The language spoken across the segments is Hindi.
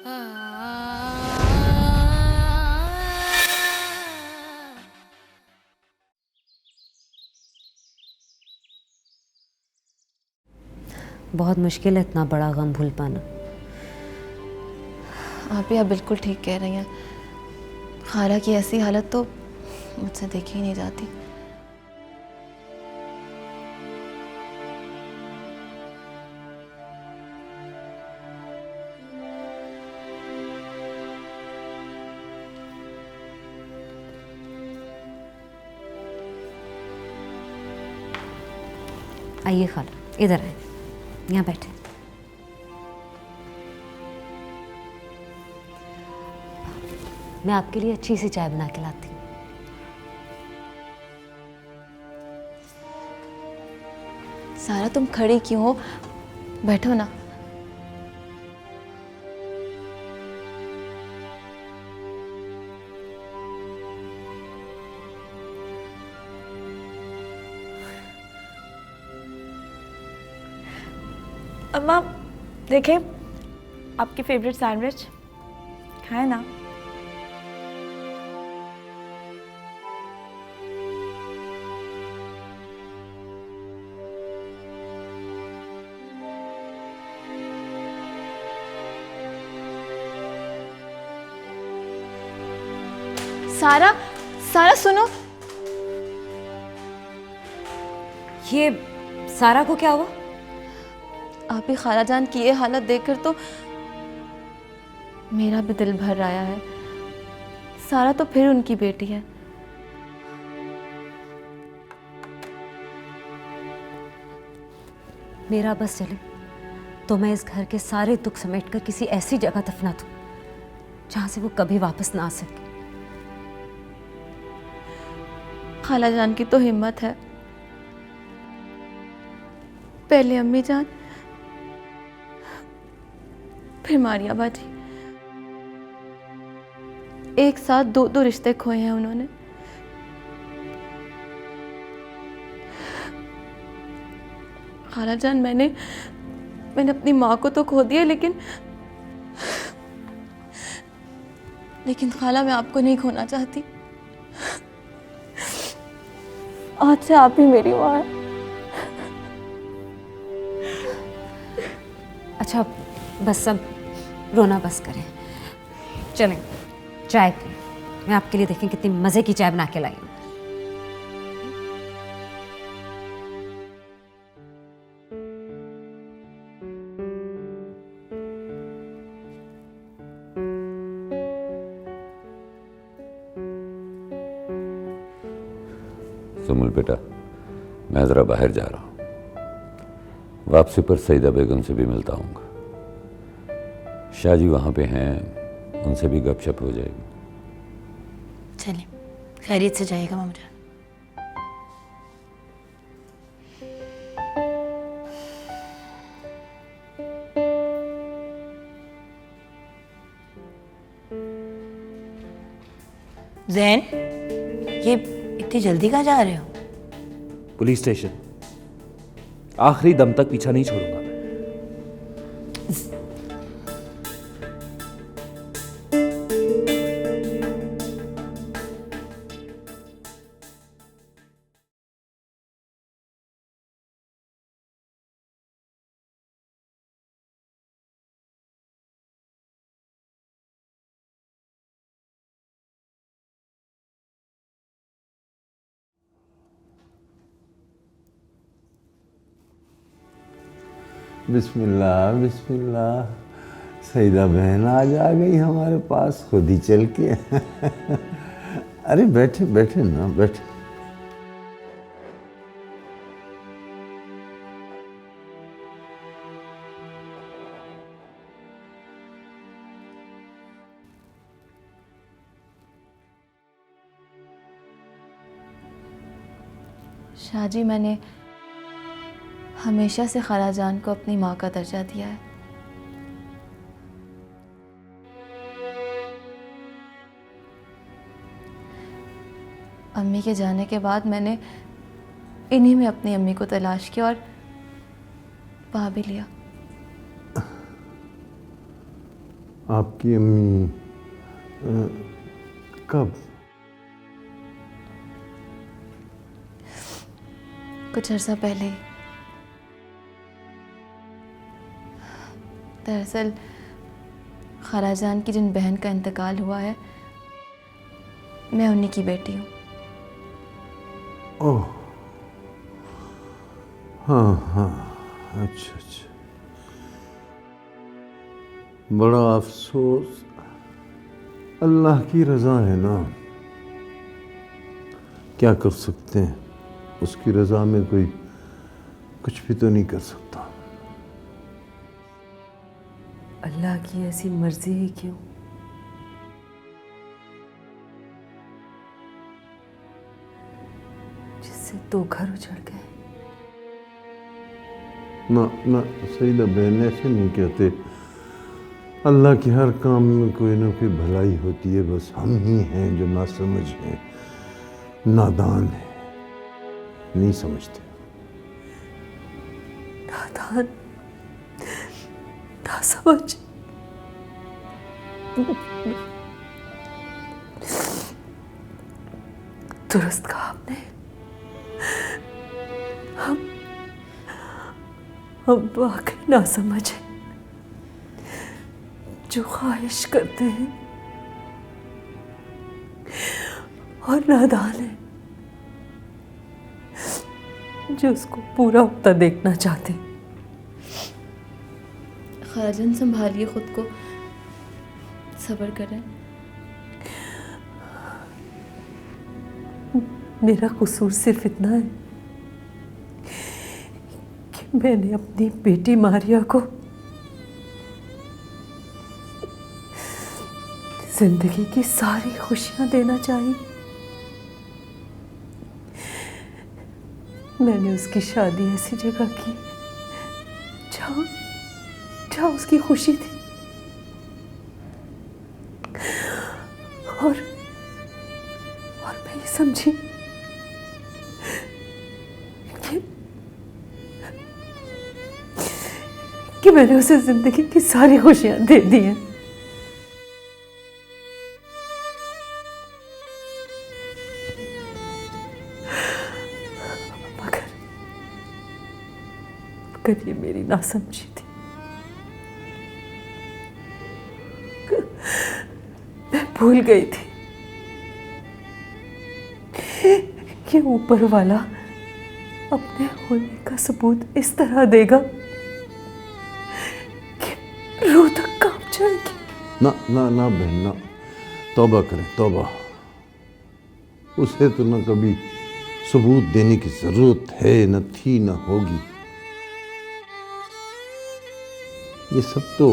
बहुत मुश्किल है इतना बड़ा गम भूल पाना। आप बिल्कुल ठीक कह रही हैं। खाला की ऐसी हालत तो मुझसे देखी ही नहीं जाती। आइए खाला, इधर आए, यहाँ बैठे। मैं आपके लिए अच्छी सी चाय बना के लाती हूँ। सारा तुम खड़ी क्यों हो? बैठो ना। अम्मा देखें, आपकी फेवरेट सैंडविच खाए ना। सारा, सारा सुनो। ये सारा को क्या हुआ? आप ही खाला जान की ये हालत देखकर तो मेरा भी दिल भर आया है। सारा तो फिर उनकी बेटी है। मेरा बस चले तो मैं इस घर के सारे दुख समेटकर किसी ऐसी जगह दफना दूं जहां से वो कभी वापस ना आ सके। खाला जान की तो हिम्मत है। पहले अम्मी जान, फिर मारिया बाजी। एक साथ दो दो रिश्ते खोए हैं उन्होंने। खाला जान, मैंने अपनी माँ को तो खो दिया, लेकिन खाला, मैं आपको नहीं खोना चाहती। आज से आप ही मेरी माँ है। अच्छा बस, सब रोना बस करें, चलें चाय पिए। मैं आपके लिए देखें कितनी मज़े की चाय बना के लाई हूँ। सुमुल बेटा, मैं ज़रा बाहर जा रहा हूँ। वापसी पर सईदा बेगम से भी मिलता हूँगा। शाहजी वहाँ पे हैं, उनसे भी गपशप हो जाएगी। चलिए, खैरियत से जाइएगा मामूजा। ज़ैन, ये इतनी जल्दी कहाँ जा रहे हो? Police station. आखिरी दम तक पीछा नहीं छोड़ूंगा। बिस्मिल्लाह बिस्मिल्लाह। सईदा बहन आज आ गई हमारे पास खुद ही चल के। अरे बैठे बैठे ना, बैठे। शाहजी, मैंने हमेशा से खाला जान को अपनी माँ का दर्जा दिया है। अम्मी के जाने के बाद मैंने इन्हीं में अपनी अम्मी को तलाश किया और पा भी लिया। आपकी अम्मी कब? कुछ अर्सा पहले। दरअसल खालाजान की जिन बहन का इंतकाल हुआ है, मैं उन्हीं की बेटी हूँ। ओह, हाँ हाँ, अच्छा अच्छा। बड़ा अफसोस। अल्लाह की रज़ा है ना, क्या कर सकते हैं। उसकी रज़ा में कोई कुछ भी तो नहीं कर सकता। अल्लाह की ऐसी मर्जी ही क्यों? जिससे 2 घर उजड़ गए। ना ना सईदा बहन, ऐसे नहीं कहते। अल्लाह के हर काम में कोई ना कोई भलाई होती है। बस हम ही हैं जो नासमझ हैं, नादान हैं, नहीं समझते। नादान, नासमझ। दुरुस्त कहा आपने। हम वाकई नासमझ हैं, जो ख्वाहिश करते हैं, और नादान है जो उसको पूरा होता देखना चाहते। खालाजान संभालिए खुद को, सब्र करें। मेरा कसूर सिर्फ इतना है कि मैंने अपनी बेटी मारिया को जिंदगी की सारी खुशियां देना चाहिए। मैंने उसकी शादी ऐसी जगह की जहाँ उसकी खुशी थी, और मैं ये समझी कि मैंने उसे जिंदगी की सारी खुशियां दे दी हैं। मगर ये मेरी नासमझी थी। मैं भूल गई थी कि ऊपर वाला अपने होने का सबूत इस तरह देगा कि रूह तक कांप जाएगी। ना ना ना बहन ना, तौबा करें तौबा। उसे तो न कभी सबूत देने की जरूरत है, न थी न होगी। ये सब तो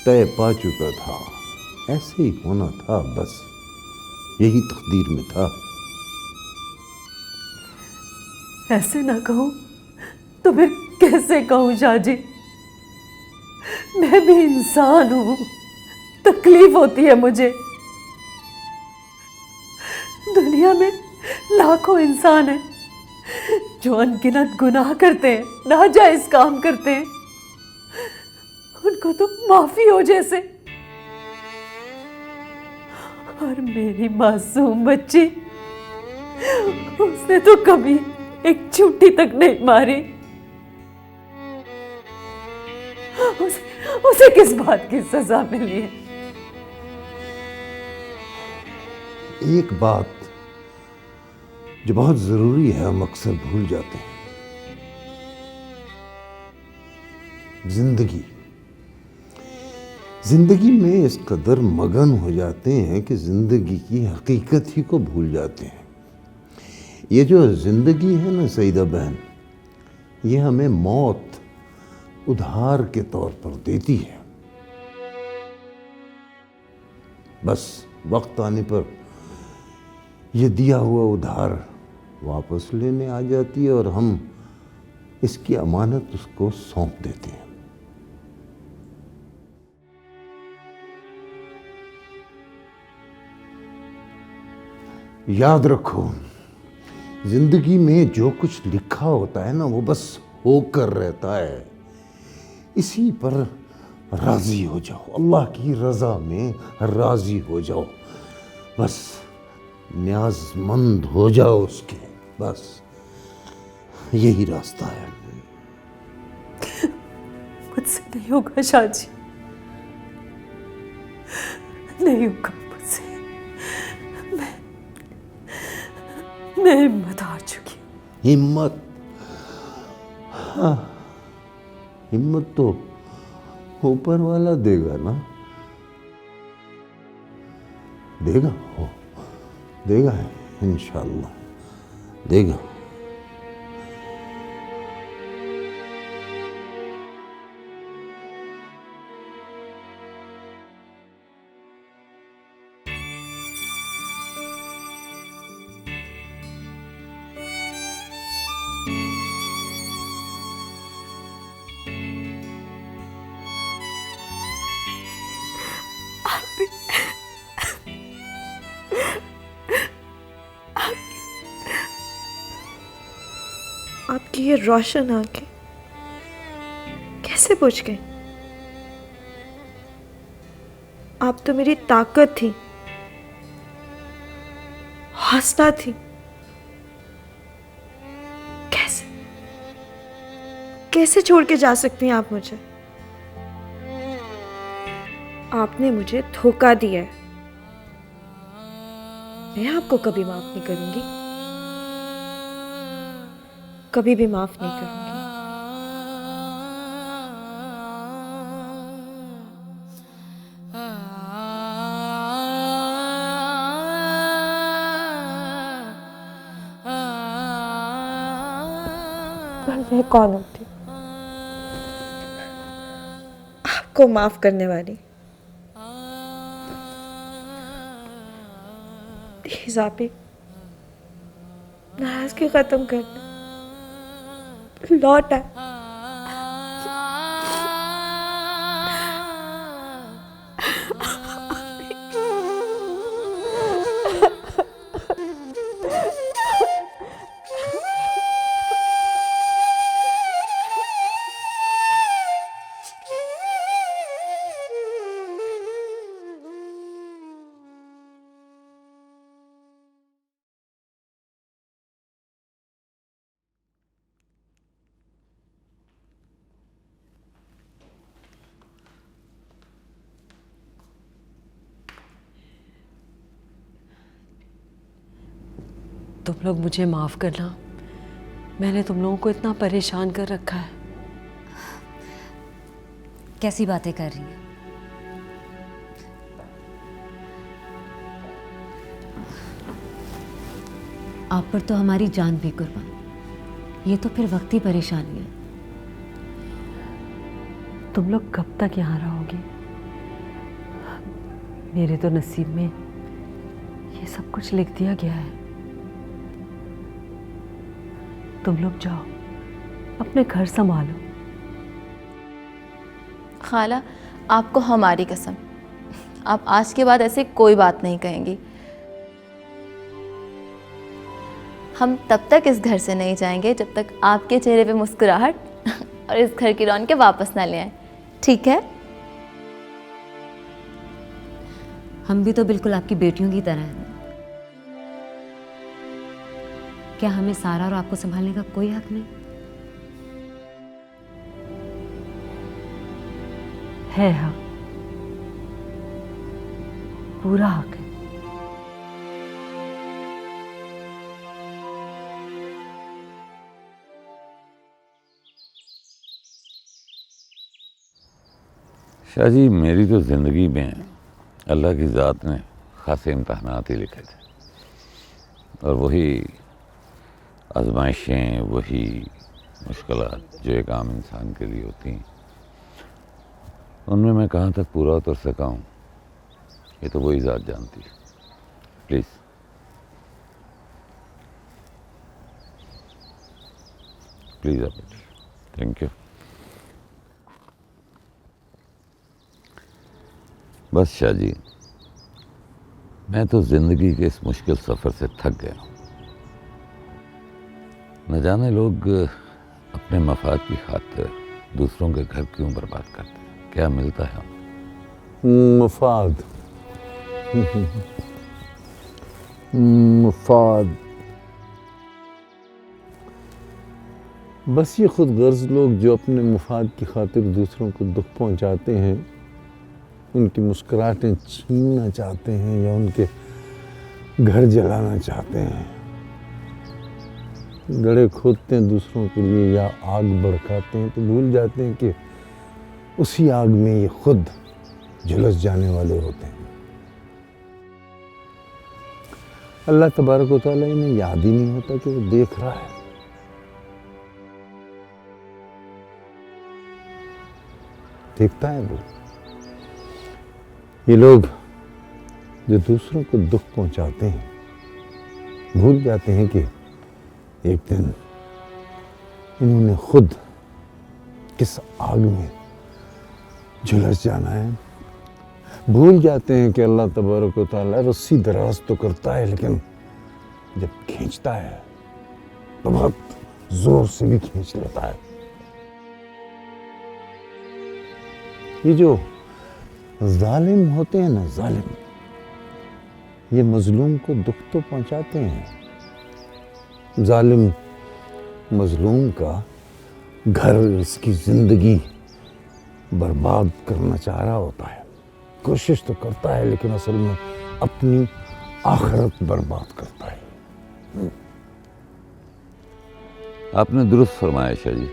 तय पा चुका था, ऐसे ही होना था, बस यही तकदीर में था। ऐसे ना कहूं तो फिर कैसे कहूं शाहजी? मैं भी इंसान हूं, तकलीफ होती है मुझे। दुनिया में लाखों इंसान हैं जो अनगिनत गुनाह करते हैं, नाजायज काम करते हैं। उनको तो माफी हो जैसे, और मेरी मासूम बच्ची, उसने तो कभी एक चूंटी तक नहीं मारी। उसे किस बात की सजा मिली है? एक बात जो बहुत जरूरी है, हम अक्सर भूल जाते हैं। जिंदगी में इस कदर मगन हो जाते हैं कि जिंदगी की हकीकत ही को भूल जाते हैं। ये जो जिंदगी है ना सईदा बहन, ये हमें मौत उधार के तौर पर देती है। बस वक्त आने पर ये दिया हुआ उधार वापस लेने आ जाती है और हम इसकी अमानत उसको सौंप देते हैं। याद रखो, जिंदगी में जो कुछ लिखा होता है ना, वो बस होकर रहता है। इसी पर राजी हो जाओ, अल्लाह की रजा में राजी हो जाओ, बस न्याजमंद हो जाओ उसके, बस यही रास्ता है। मुझसे नहीं होगा शाहजी, नहीं होगा मुझसे। मैं हिम्मत हार चुकी। हिम्मत? हाँ, हिम्मत तो ऊपर वाला देगा ना, देगा, हो देगा, इंशाअल्लाह देगा। आपकी ये रोशन आंखें कैसे बुझ गई? आप तो मेरी ताकत थी, हौसला थी। कैसे कैसे छोड़ के जा सकती हैं आप मुझे? आपने मुझे धोखा दिया है, मैं आपको कभी माफ नहीं करूंगी, कभी भी माफ नहीं करूंगी। पर मैं कौन होती आपको माफ करने वाली? प्लीज आप ही नाराजगी खत्म कर दें, लौट आए। तुम लोग मुझे माफ करना, मैंने तुम लोगों को इतना परेशान कर रखा है। कैसी बातें कर रही हैं? आप पर तो हमारी जान भी कुर्बान, ये तो फिर वक्ती परेशानी है। तुम लोग कब तक यहाँ रहोगे? मेरे तो नसीब में ये सब कुछ लिख दिया गया है। तुम लोग जाओ, अपने घर संभालो। खाला, आपको हमारी कसम, आप आज के बाद ऐसे कोई बात नहीं कहेंगी। हम तब तक इस घर से नहीं जाएंगे जब तक आपके चेहरे पे मुस्कुराहट और इस घर की रौनक वापस ना ले आए, ठीक है? हम भी तो बिल्कुल आपकी बेटियों की तरह हैं। क्या हमें सारा और आपको संभालने का कोई हक नहीं? है हाँ, पूरा हक है। शाहजी, मेरी तो ज़िंदगी में अल्लाह की ज़ात ने ख़ासे इम्तहानात ही लिखे थे, और वही आजमाइशें, वही मुश्किलात जो एक आम इंसान के लिए होती हैं, उनमें मैं कहाँ तक पूरा उतर सका हूँ ये तो वही ज़ात जानती है। प्लीज़ प्लीज़ आप, थैंक यू। बस शाहजी, मैं तो ज़िंदगी के इस मुश्किल सफ़र से थक गया हूँ। न जाने लोग अपने मफाद की खातिर दूसरों के घर क्यों बर्बाद करते हैं। क्या मिलता है? मुफाद। मुफाद। बस ये खुद गर्ज लोग जो अपने मुफाद की खातिर दूसरों को दुख पहुंचाते हैं, उनकी मुस्कुराहटें छीनना चाहते हैं या उनके घर जलाना चाहते हैं, गड्ढे खोदते हैं दूसरों के लिए या आग भड़काते हैं, तो भूल जाते हैं कि उसी आग में ये खुद झुलस जाने वाले होते हैं। अल्लाह तबारक व तआला इन्हें याद ही नहीं होता कि वो देख रहा है। देखता है वो। ये लोग जो दूसरों को दुख पहुंचाते हैं, भूल जाते हैं कि एक दिन इन्होंने खुद किस आग में झुलस जाना है। भूल जाते हैं कि अल्लाह तबारक व तआला रस्सी दराज तो करता है, लेकिन जब खींचता है तो बहुत जोर से भी खींच लेता है। ये जो जालिम होते हैं ना, जालिम, ये मजलूम को दुख तो पहुंचाते हैं। जालिम मजलूम का घर, इसकी जिंदगी बर्बाद करना चाह रहा होता है। कोशिश तो करता है, लेकिन असल में अपनी आखिरत बर्बाद करता है। आपने दुरुस्त फरमाया शाह जी।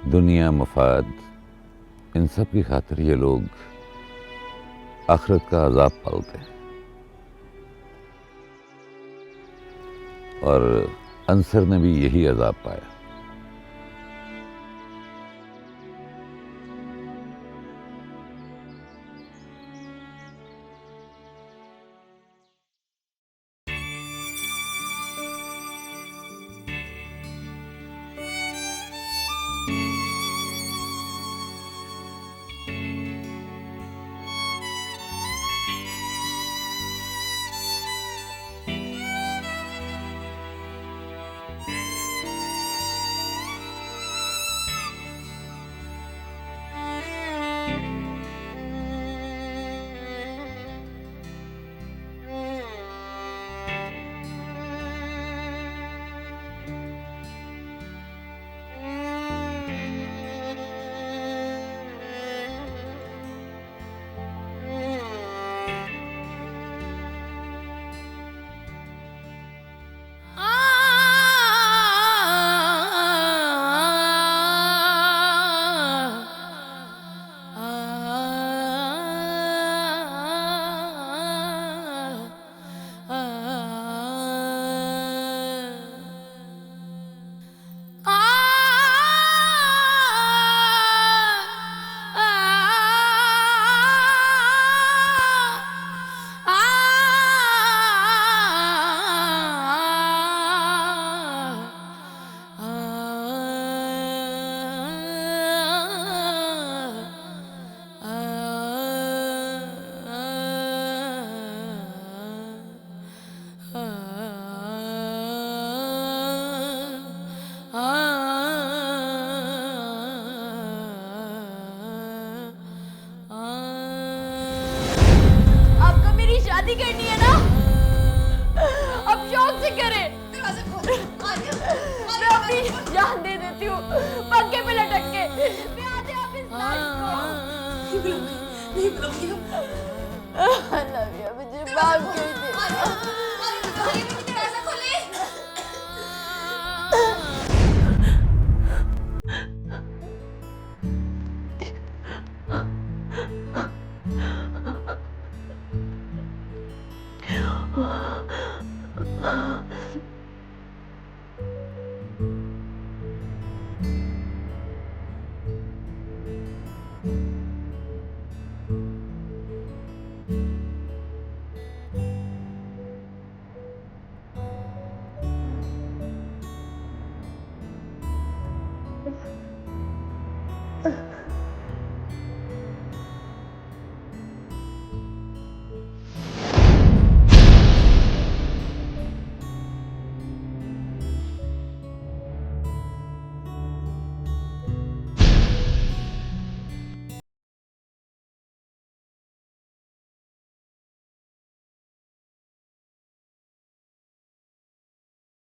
दुनिया, मफाद, इन सब की खातिर ये लोग आखिरत का अजाब पालते हैं। और अंसर ने भी यही अजाब पाया। शादी करनी है ना, अब शौक से करें। मैं अपनी जान दे देती हूँ पंखे पे लटक के। मैं आते आप इस मुझे माफ कर दे।